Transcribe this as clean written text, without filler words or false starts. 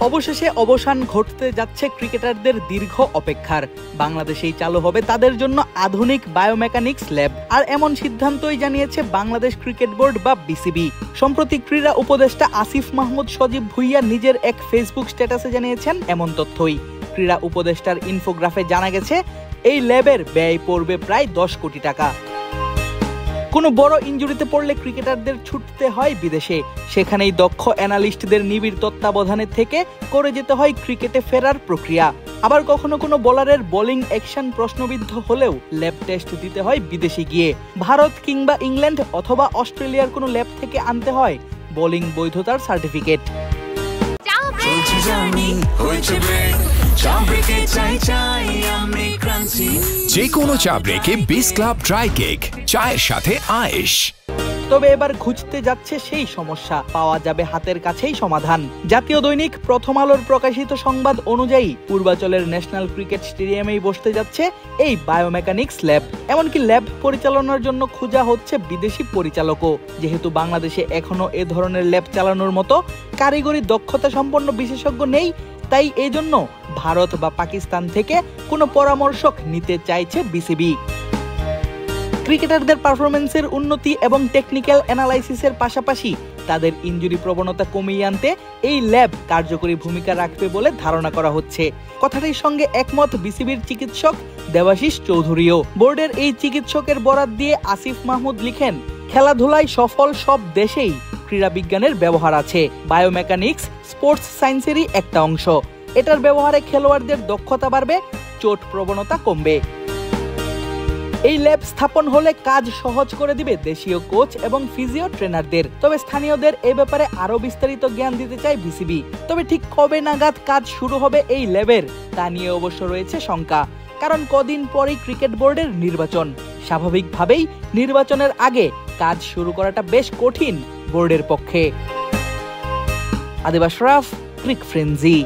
অবশেষে অবসান ঘটতে যাচ্ছে ক্রিকেটারদের দীর্ঘ অপেক্ষার। বাংলাদেশেই চালু হবে তাদের জন্য আধুনিক বায়োমেকানিক্স ল্যাব। আর এমন সিদ্ধান্তই জানিয়েছে বাংলাদেশ ক্রিকেট বোর্ড বা বিসিবি। সম্প্রতি ক্রীড়া উপদেষ্টা আসিফ মাহমুদ সজীব ভুইয়া নিজের এক ফেসবুক স্ট্যাটাসে জানিয়েছেন এমন তথ্যই। ক্রীড়া উপদেষ্টার ইনফোগ্রাফে জানা গেছে এই ল্যাবের ব্যয় পড়বে প্রায় 10 কোটি টাকা। কোনো বড় ইনজুরিতে পড়লে ক্রিকেটারদের ছুটতে হয় বিদেশে, সেখানেই দক্ষ অ্যানালিস্টদের নিবিড় তত্ত্বাবধানে থেকে করে যেতে হয় ক্রিকেটে ফেরার প্রক্রিয়া। আবার কখনো কোনো বোলারের বোলিং অ্যাকশন প্রশ্নবিদ্ধ হলেও ল্যাব টেস্ট দিতে হয় বিদেশে গিয়ে। ভারত কিংবা ইংল্যান্ড অথবা অস্ট্রেলিয়ার কোনো ল্যাব থেকে আনতে হয় বোলিং বৈধতার সার্টিফিকেট। যে কোনো চা ব্রেকে বিস ক্লাব ড্রাই কেক, চায়ের সাথে আয়েশ। তবে এবার খুঁজতে যাচ্ছে সেই সমস্যা, পাওয়া যাবে হাতের কাছেই সমাধান। জাতীয় দৈনিক প্রথম আলোর প্রকাশিত সংবাদ অনুযায়ী পূর্বাচলের ন্যাশনাল ক্রিকেট স্টেডিয়ামেই বসতে যাচ্ছে এই বায়োমেকানিক্স ল্যাব। এমনকি ল্যাব পরিচালনার জন্য খোঁজা হচ্ছে বিদেশি পরিচালকও। যেহেতু বাংলাদেশে এখনো এ ধরনের ল্যাব চালানোর মতো কারিগরি দক্ষতা সম্পন্ন বিশেষজ্ঞ নেই, তাই এই জন্য ভারত বা পাকিস্তান থেকে কোনো পরামর্শক নিতে চাইছে বিসিবি। ক্রিকেটারদের পারফরমেন্সের উন্নতি এবং টেকনিক্যাল অ্যানালাইসিসের পাশাপাশি তাদের ইনজুরি প্রবণতা কমিয়ে আনতে এই ল্যাব কার্যকরী ভূমিকা রাখবে বলে ধারণা করা হচ্ছে। কথাটির সঙ্গে একমত বিসিবির চিকিৎসক দেবাশিস চৌধুরীও। বোর্ডের এই চিকিৎসকের বরাত দিয়ে আসিফ মাহমুদ লিখেন, খেলাধুলায় সফল সব দেশেই ক্রীড়া বিজ্ঞানের ব্যবহার আছে। বায়োমেকানিক্স স্পোর্টস সায়েন্সেরই একটা অংশ। এটার ব্যবহারে খেলোয়াড়দের দক্ষতা বাড়বে, চোট প্রবণতা কমবে। এই ল্যাব স্থাপন হলে কাজ সহজ করে দিবে দেশীয় কোচ এবং ফিজিও ট্রেনারদের। তবে স্থানীয়দের এ ব্যাপারে আরো বিস্তারিত জ্ঞান দিতে চায় বিসিবি। তবে ঠিক কবে নাগাদ কাজ শুরু হবে এই ল্যাবের, তা নিয়ে অবশ্য রয়েছে শঙ্কা। কারণ কদিন পরেই ক্রিকেট বোর্ডের নির্বাচন। স্বাভাবিকভাবেই নির্বাচনের আগে কাজ শুরু করাটা বেশ কঠিন বোর্ডের পক্ষে। আদিব আশরাফ, ক্রিক ফ্রেন্জি।